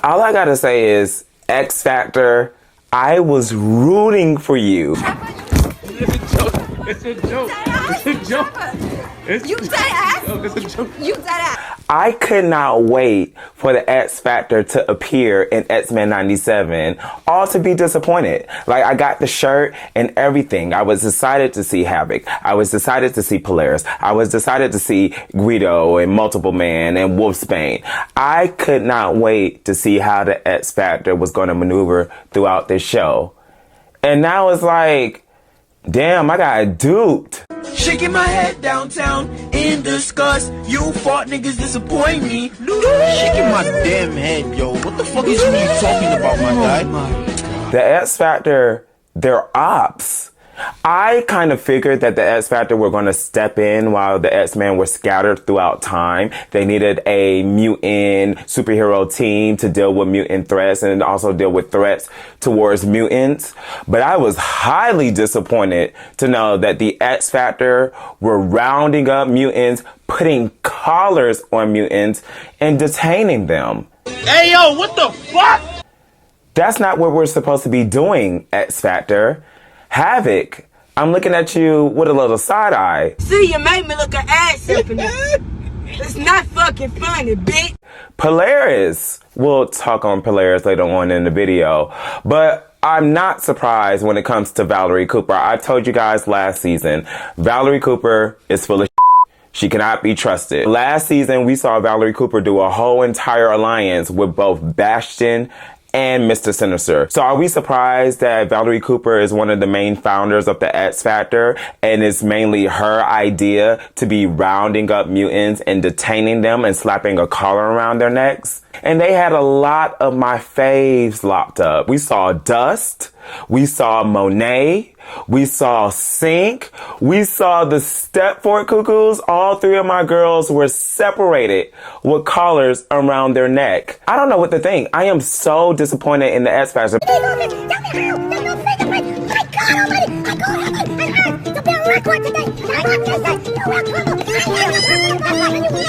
All I gotta say is, X Factor, I was rooting for you. It's a joke. It's a joke. It's a joke. You dead ass. It's a joke. You dead ass. I could not wait for the X Factor to appear in X-Men 97, all to be disappointed. Like, I got the shirt and everything. I was excited to see Havoc. I was excited to see Polaris. I was excited to see Guido and Multiple Man and Wolfsbane. I could not wait to see how the X Factor was going to maneuver throughout this show. And now it's like, damn, I got duped. Shaking my head downtown in disgust. You fought niggas disappoint me. Shaking my damn head, yo. What the fuck is you talking about, my guy? The X Factor, they're ops. I kind of figured that the X Factor were going to step in while the X-Men were scattered throughout time. They needed a mutant superhero team to deal with mutant threats and also deal with threats towards mutants. But I was highly disappointed to know that the X Factor were rounding up mutants, putting collars on mutants, and detaining them. Hey, yo, what the fuck? That's not what we're supposed to be doing, X Factor. Havoc, I'm looking at you with a little side eye. See, you made me look an ass up in there. It's not fucking funny, bitch. Polaris, we'll talk on Polaris later on in the video, but I'm not surprised when it comes to Valerie Cooper. I told you guys last season, Valerie Cooper is full of shit. She cannot be trusted. Last season, we saw Valerie Cooper do a whole entire alliance with both Bastion and Mr. Sinister. So are we surprised that Valerie Cooper is one of the main founders of the X Factor and it's mainly her idea to be rounding up mutants and detaining them and slapping a collar around their necks? And they had a lot of my faves locked up. We saw Dust, we saw Monet, we saw Sync, we saw the Stepford Cuckoos. All three of my girls were separated with collars around their neck. I don't know what to think. I am so disappointed in the X Factor.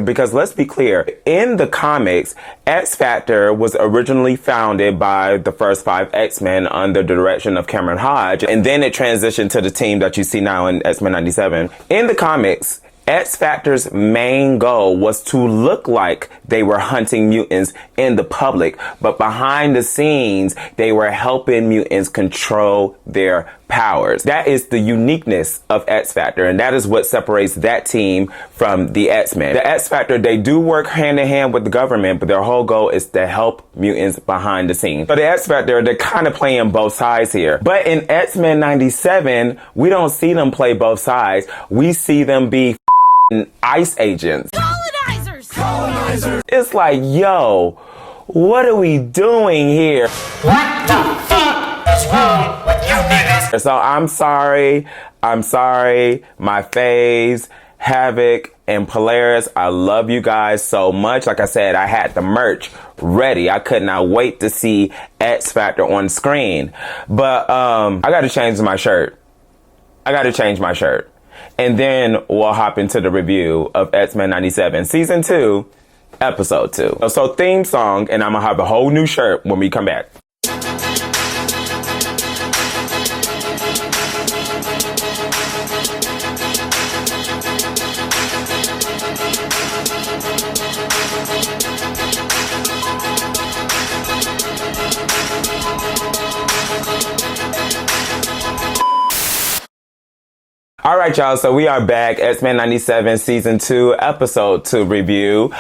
Because let's be clear, in the comics, X Factor was originally founded by the first 5 X-Men under the direction of Cameron Hodge, and then it transitioned to the team that you see now in X-Men 97. In the comics, X Factor's main goal was to look like they were hunting mutants in the public, but behind the scenes, they were helping mutants control their powers. That is the uniqueness of X Factor, and that is what separates that team from the X-Men. The X Factor, they do work hand in hand with the government, but their whole goal is to help mutants behind the scenes. So the X Factor, they're kind of playing both sides here. But in X-Men 97, we don't see them play both sides. We see them be ICE agents. Colonizers! It's like, yo, what are we doing here? What the fuck is wrong with you niggas? So I'm sorry, my faves, Havoc and Polaris, I love you guys so much. Like I said, I had the merch ready. I could not wait to see X Factor on screen. But I gotta change my shirt. And then we'll hop into the review of X-Men 97, Season 2, Episode 2. So theme song, and I'm gonna have a whole new shirt when we come back. All right, y'all. So we are back. X-Men 97 Season 2, Episode 2 review.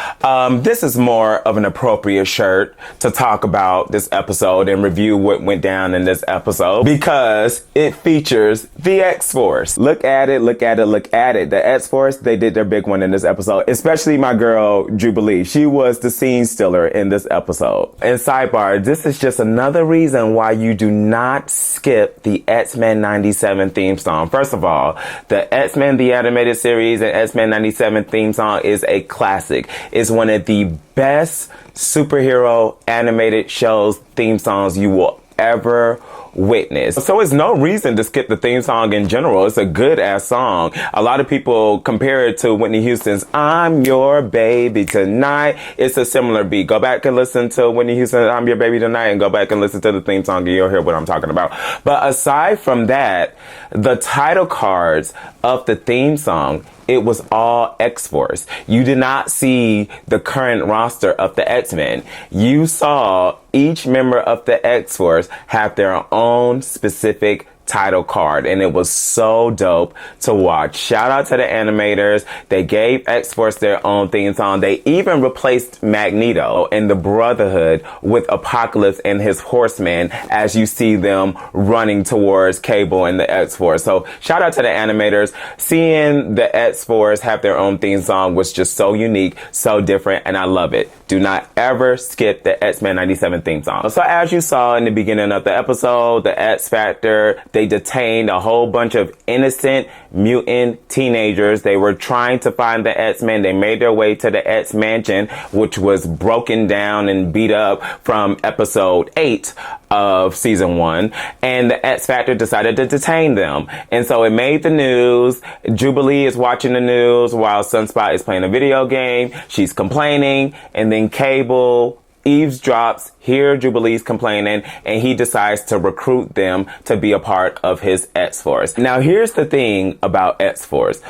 This is more of an appropriate shirt to talk about this episode and review what went down in this episode because it features the X-Force. Look at it. The X-Force, they did their big one in this episode, especially my girl, Jubilee. She was the scene stealer in this episode. And sidebar, this is just another reason why you do not skip the X-Men 97 theme song. First of all, the X-Men The Animated Series and X-Men 97 theme song is a classic. It's one of the best superhero animated shows theme songs you will ever witnessed. So it's no reason to skip the theme song in general. It's a good ass song. A lot of people compare it to Whitney Houston's I'm Your Baby Tonight. It's a similar beat. Go back and listen to Whitney Houston's I'm Your Baby Tonight and go back and listen to the theme song and you'll hear what I'm talking about. But aside from that, the title cards of the theme song, it was all X-Force. You did not see the current roster of the X-Men. You saw each member of the X-Force have their own specific title card, and it was so dope to watch. Shout out to the animators. They gave X-Force their own theme song. They even replaced Magneto and the Brotherhood with Apocalypse and his Horsemen as you see them running towards Cable and the X-Force. So shout out to the animators. Seeing the X-Force have their own theme song was just so unique, so different, and I love it. Do not ever skip the X-Men 97 theme song. So as you saw in the beginning of the episode, the X Factor, they detained a whole bunch of innocent mutant teenagers. They were trying to find the X-Men. They made their way to the X Mansion, which was broken down and beat up from episode 8 of season 1. And the X Factor decided to detain them. And so it made the news. Jubilee is watching the news while Sunspot is playing a video game. She's complaining. And then Cable eavesdrops, hear Jubilee's complaining, and he decides to recruit them to be a part of his X-Force. Now, here's the thing about X-Force.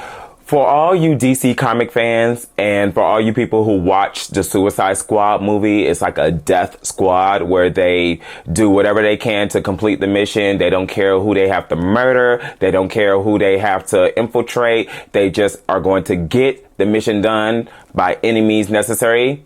For all you DC comic fans and for all you people who watch the Suicide Squad movie, it's like a death squad where they do whatever they can to complete the mission. They don't care who they have to murder. They don't care who they have to infiltrate. They just are going to get the mission done by any means necessary.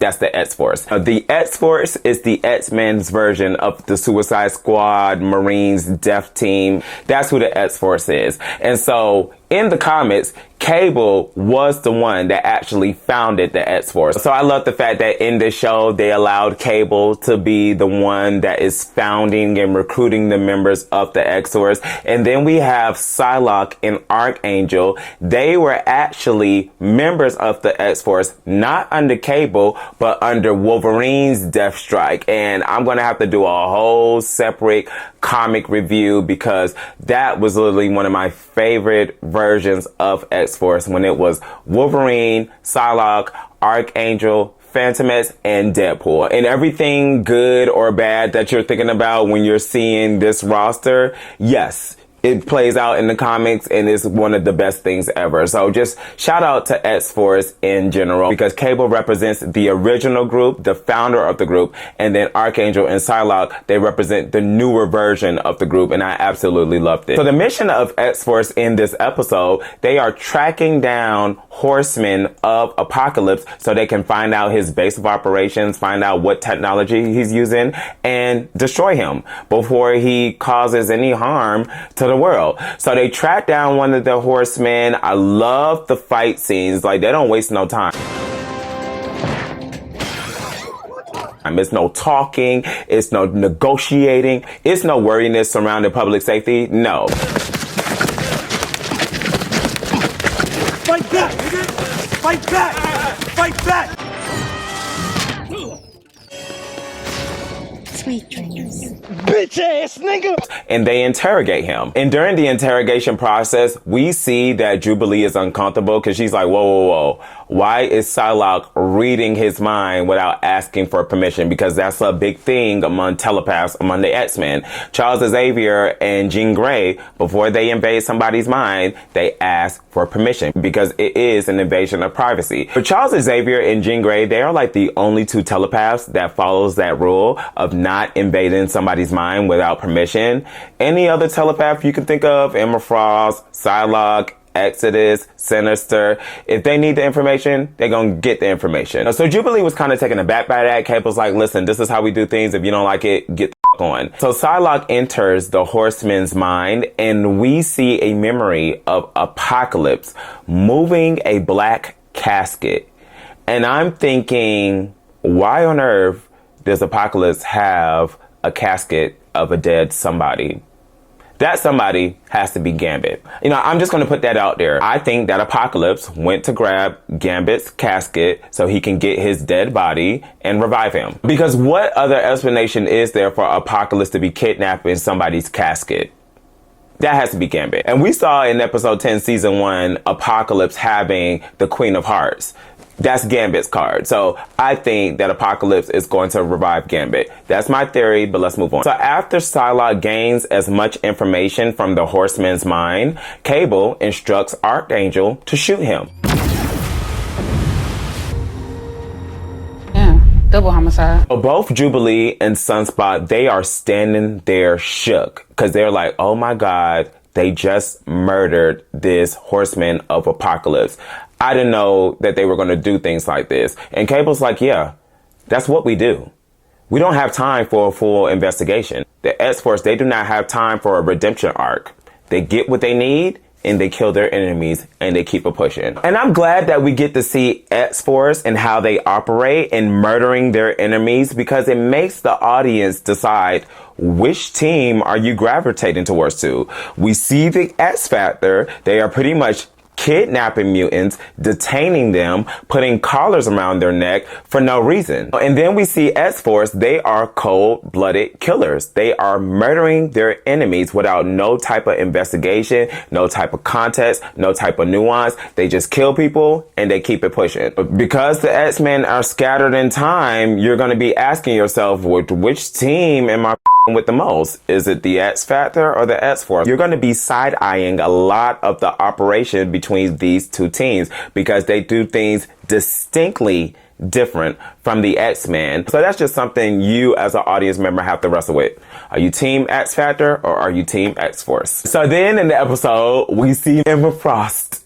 That's the X-Force. The X-Force is the X-Men's version of the Suicide Squad, Marines, Death Team. That's who the X-Force is. And so in the comics, Cable was the one that actually founded the X-Force. So I love the fact that in this show, they allowed Cable to be the one that is founding and recruiting the members of the X-Force. And then we have Psylocke and Archangel. They were actually members of the X-Force, not under Cable, but under Wolverine's Death Strike. And I'm going to have to do a whole separate comic review because that was literally one of my favorite versions of X-Force when it was Wolverine, Psylocke, Archangel, Phantom X, and Deadpool. And everything good or bad that you're thinking about when you're seeing this roster, yes, it plays out in the comics and is one of the best things ever. So just shout out to X-Force in general because Cable represents the original group, the founder of the group, and then Archangel and Psylocke, they represent the newer version of the group, and I absolutely loved it. So the mission of X-Force in this episode, they are tracking down Horsemen of Apocalypse so they can find out his base of operations, find out what technology he's using, and destroy him before he causes any harm to the world. So they track down one of the Horsemen. I love the fight scenes. Like, they don't waste no time. It's no talking. It's no negotiating. It's no worriness surrounding public safety. No. Fight back, nigga! Fight back! Fight back! Sweet dreams. Bitch ass nigga! And they interrogate him. And during the interrogation process, we see that Jubilee is uncomfortable because she's like, whoa, whoa, whoa. Why is Psylocke reading his mind without asking for permission? Because that's a big thing among telepaths, among the X-Men. Charles Xavier and Jean Grey, before they invade somebody's mind, they ask for permission because it is an invasion of privacy. But Charles Xavier and Jean Grey, they are like the only two telepaths that follows that rule of not invading somebody's mind without permission. Any other telepath you can think of, Emma Frost, Psylocke, Exodus, Sinister, if they need the information, they're gonna get the information. So Jubilee was kind of taken aback by that. Cable's like, listen, this is how we do things. If you don't like it, get the f*** on. So Psylocke enters the Horseman's mind and we see a memory of Apocalypse moving a black casket. And I'm thinking, why on earth does Apocalypse have a casket of a dead somebody? That somebody has to be Gambit. You know, I'm just going to put that out there. I think that Apocalypse went to grab Gambit's casket so he can get his dead body and revive him. Because what other explanation is there for Apocalypse to be kidnapping somebody's casket? That has to be Gambit. And we saw in episode 10, season 1, Apocalypse having the Queen of Hearts. That's Gambit's card. So I think that Apocalypse is going to revive Gambit. That's my theory, but let's move on. So after Psylocke gains as much information from the Horseman's mind, Cable instructs Archangel to shoot him. Yeah, double homicide. Both Jubilee and Sunspot, they are standing there shook because they're like, oh my God, they just murdered this Horseman of Apocalypse. I didn't know that they were going to do things like this. And Cable's like, yeah, that's what we do. We don't have time for a full investigation. The X-Force, they do not have time for a redemption arc. They get what they need and they kill their enemies and they keep it pushing. And I'm glad that we get to see X-Force and how they operate in murdering their enemies because it makes the audience decide which team are you gravitating towards to. We see the X Factor. They are pretty much kidnapping mutants, detaining them, putting collars around their neck for no reason. And then we see X-Force, they are cold-blooded killers. They are murdering their enemies without no type of investigation, no type of context, no type of nuance. They just kill people and they keep it pushing. Because the X-Men are scattered in time, you're going to be asking yourself, which team am I with the most? Is it the X Factor or the X-Force? You're going to be side-eyeing a lot of the operation between these two teams because they do things distinctly different from the X-Men. So that's just something you as an audience member have to wrestle with. Are you team X Factor or are you team X-Force? So then in the episode, we see Emma Frost.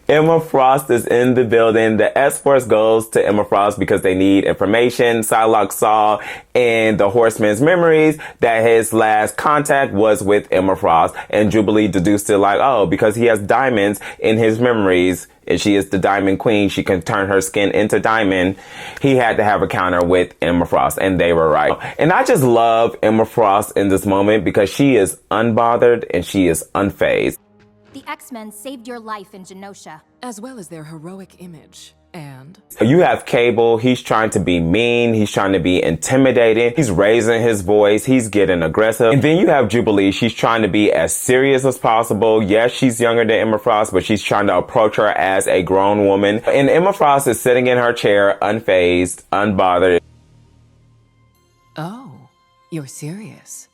Emma Frost is in the building. The X-Force goes to Emma Frost because they need information. Psylocke saw in the Horseman's memories that his last contact was with Emma Frost. And Jubilee deduced it like, oh, because he has diamonds in his memories and she is the Diamond Queen, she can turn her skin into diamond. He had to have a counter with Emma Frost, and they were right. And I just love Emma Frost in this moment because she is unbothered and she is unfazed. The X-Men saved your life in Genosha. As well as their heroic image. And you have Cable, he's trying to be mean, he's trying to be intimidating, he's raising his voice, he's getting aggressive. And then you have Jubilee, she's trying to be as serious as possible. Yes, she's younger than Emma Frost, but she's trying to approach her as a grown woman. And Emma Frost is sitting in her chair, unfazed, unbothered. oh, you're serious.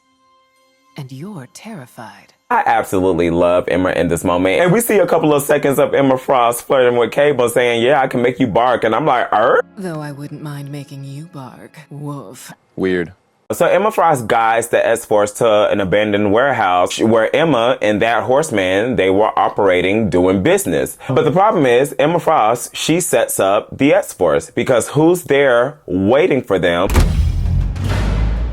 And you're terrified. I absolutely love Emma in this moment. And we see a couple of seconds of Emma Frost flirting with Cable saying, yeah, I can make you bark. And I'm like, Though I wouldn't mind making you bark. Woof. Weird. So Emma Frost guides the X-Force to an abandoned warehouse where Emma and that Horseman, they were operating, doing business. But the problem is, Emma Frost, she sets up the X-Force because who's there waiting for them?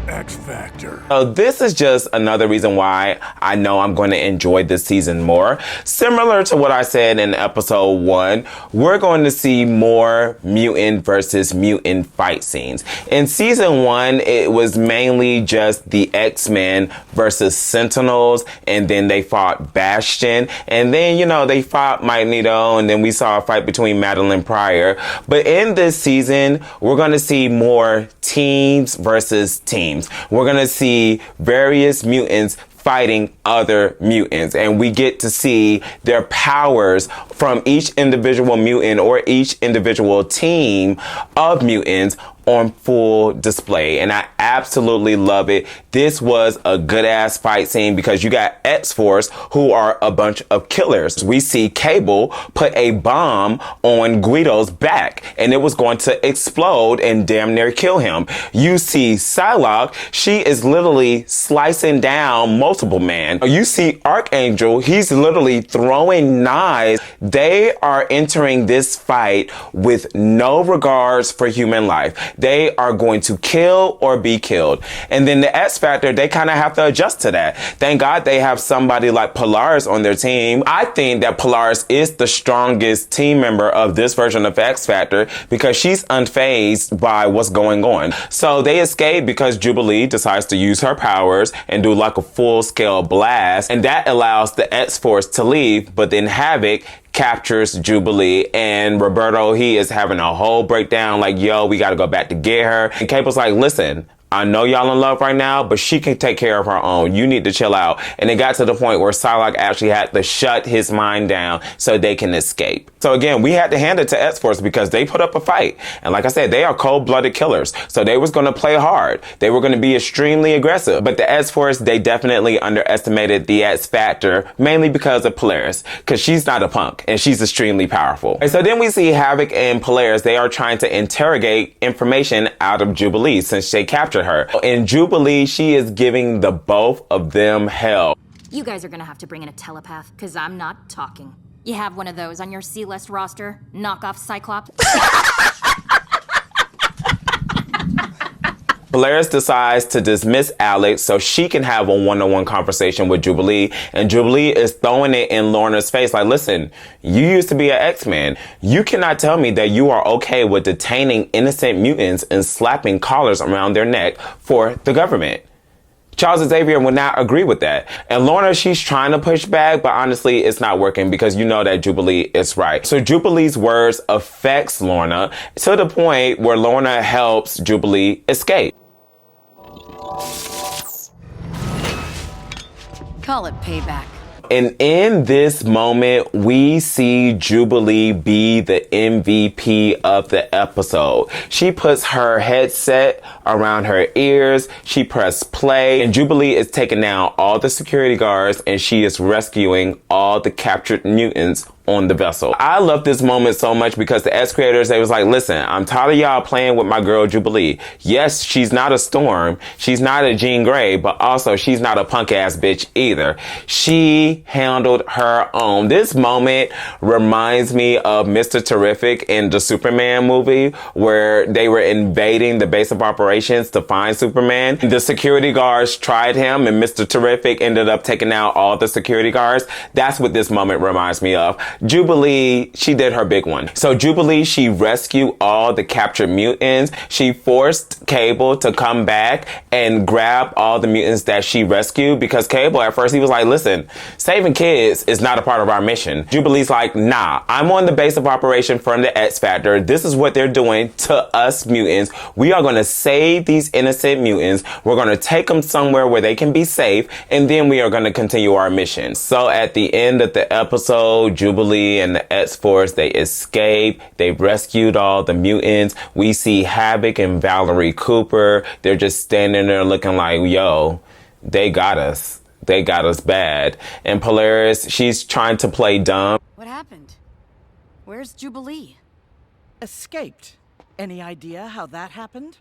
X Factor. So this is just another reason why I know I'm going to enjoy this season more. Similar to what I said in episode 1, we're going to see more mutant versus mutant fight scenes. In season 1, it was mainly just the X-Men versus Sentinels, and then they fought Bastion, and then, you know, they fought Magneto, and then we saw a fight between Madeline Pryor. But in this season, we're going to see more teams versus teams. We're going to see various mutants fighting other mutants, and we get to see their powers from each individual mutant or each individual team of mutants on full display, and I absolutely love it. This was a good ass fight scene because you got X-Force, who are a bunch of killers. We see Cable put a bomb on Guido's back and it was going to explode and damn near kill him. You see Psylocke, she is literally slicing down multiple men. You see Archangel, he's literally throwing knives. They are entering this fight with no regards for human life. They are going to kill or be killed. And then the X Factor, they kind of have to adjust to that. Thank God they have somebody like Polaris on their team. I think that Polaris is the strongest team member of this version of X Factor because she's unfazed by what's going on. So they escape because Jubilee decides to use her powers and do like a full-scale blast, and that allows the X-Force to leave, but then Havoc captures Jubilee, and Roberto, he is having a whole breakdown like, yo, we gotta go back to get her. And Cable's like, listen, I know y'all in love right now, but she can take care of her own. You need to chill out. And it got to the point where Psylocke actually had to shut his mind down so they can escape. So again, we had to hand it to X-Force because they put up a fight. And like I said, they are cold-blooded killers. So they was going to play hard. They were going to be extremely aggressive. But the X-Force, they definitely underestimated the X-Factor, mainly because of Polaris, because she's not a punk and she's extremely powerful. And so then we see Havoc and Polaris, they are trying to interrogate information out of Jubilee since they captured her. In Jubilee, she is giving the both of them hell. You guys are gonna have to bring in a telepath, because I'm not talking. You have one of those on your C-list roster? Knockoff Cyclops? Polaris decides to dismiss Alex so she can have a one-on-one conversation with Jubilee, and Jubilee is throwing it in Lorna's face like, listen, you used to be an X-Man. You cannot tell me that you are okay with detaining innocent mutants and slapping collars around their neck for the government. Charles Xavier would not agree with that. And Lorna, she's trying to push back, but honestly, it's not working because you know that Jubilee is right. So Jubilee's words affects Lorna to the point where Lorna helps Jubilee escape. Call it payback. And in this moment, we see Jubilee be the MVP of the episode. She puts her headset around her ears, she pressed play, and Jubilee is taking down all the security guards and she is rescuing all the captured mutants on the vessel. I love this moment so much because the X creators, they was like, listen, I'm tired of y'all playing with my girl Jubilee. Yes, she's not a Storm, she's not a Jean Grey, but also she's not a punk ass bitch either. She handled her own. This moment reminds me of Mr. Terrific in the Superman movie where they were invading the base of operations to find Superman. The security guards tried him and Mr. Terrific ended up taking out all the security guards. That's what this moment reminds me of. Jubilee, she did her big one. So Jubilee, she rescued all the captured mutants. She forced Cable to come back and grab all the mutants that she rescued because Cable, at first, he was like, listen, saving kids is not a part of our mission. Jubilee's like, nah, I'm on the base of operation from the X Factor. This is what they're doing to us mutants. We are going to save these innocent mutants. We're going to take them somewhere where they can be safe, and then we are going to continue our mission. So at the end of the episode, Jubilee and the X-Force, they escape. They rescued all the mutants. We see Havoc and Valerie Cooper. They're just standing there looking like, yo, they got us. They got us bad. And Polaris, she's trying to play dumb. What happened? Where's Jubilee? Escaped. Any idea how that happened?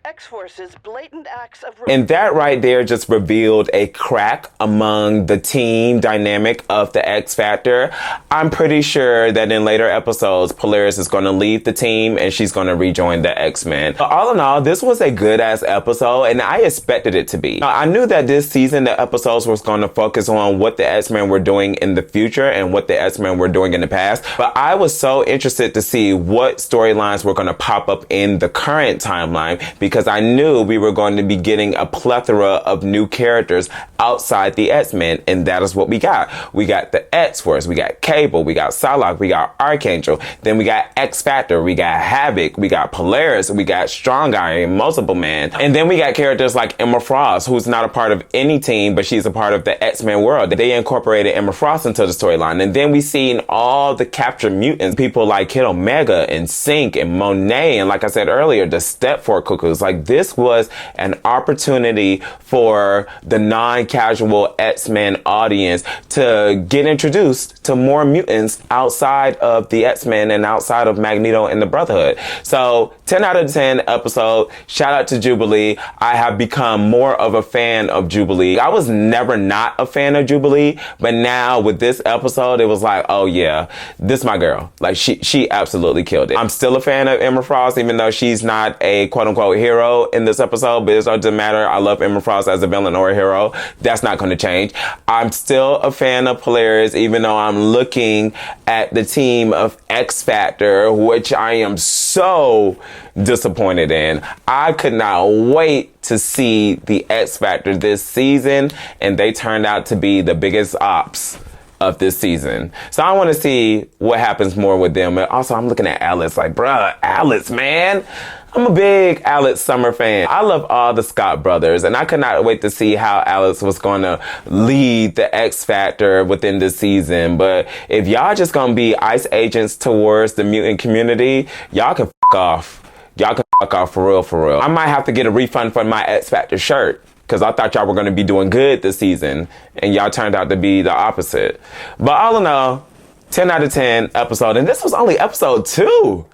X-Force's blatant acts of... And that right there just revealed a crack among the team dynamic of the X Factor. I'm pretty sure that in later episodes, Polaris is going to leave the team and she's going to rejoin the X-Men. But all in all, this was a good-ass episode and I expected it to be. Now, I knew that this season, the episodes was going to focus on what the X-Men were doing in the future and what the X-Men were doing in the past. But I was so interested to see what storylines were going to pop up in the current timeline because I knew we were going to be getting a plethora of new characters outside the X-Men, and that is what we got. We got the X-Force, we got Cable, we got Psylocke, we got Archangel, then we got X-Factor, we got Havoc, we got Polaris, we got Strong Guy and Multiple Man, and then we got characters like Emma Frost, who's not a part of any team, but she's a part of the X-Men world. They incorporated Emma Frost into the storyline, and then we seen all the captured mutants, people like Kid Omega and Sync and Monet, and like I said earlier, the Stepford Cuckoos. was like, this was an opportunity for the non-casual X-Men audience to get introduced to more mutants outside of the X-Men and outside of Magneto and the Brotherhood. So 10 out of 10 episode. Shout out to Jubilee. I have become more of a fan of Jubilee. I was never not a fan of Jubilee, but now with this episode, it was like, oh yeah, this is my girl. Like she absolutely killed it. I'm still a fan of Emma Frost, even though she's not a quote unquote hero in this episode, but it doesn't matter. I love Emma Frost as a villain or a hero. That's not going to change. I'm still a fan of Polaris, even though I'm looking at the team of X Factor, which I am so disappointed in. I could not wait to see the X Factor this season, and they turned out to be the biggest ops of this season. So I want to see what happens more with them. And also, I'm looking at Alex like, bruh, Alex, man. I'm a big Alex Summer fan. I love all the Scott brothers, and I could not wait to see how Alex was going to lead the X Factor within this season. But if y'all just going to be ICE agents towards the mutant community, y'all can f*** off. Y'all can f*** off for real, for real. I might have to get a refund for my X Factor shirt, because I thought y'all were going to be doing good this season, and y'all turned out to be the opposite. But all in all, 10 out of 10 episode, and this was only episode 2.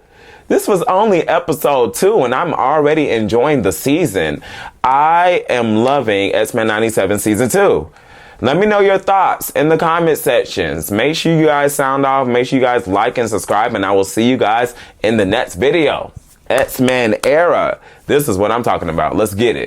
This was only episode 2, and I'm already enjoying the season. I am loving X-Men 97 season 2. Let me know your thoughts in the comment sections. Make sure you guys sound off. Make sure you guys like and subscribe, and I will see you guys in the next video. X-Men era. This is what I'm talking about. Let's get it.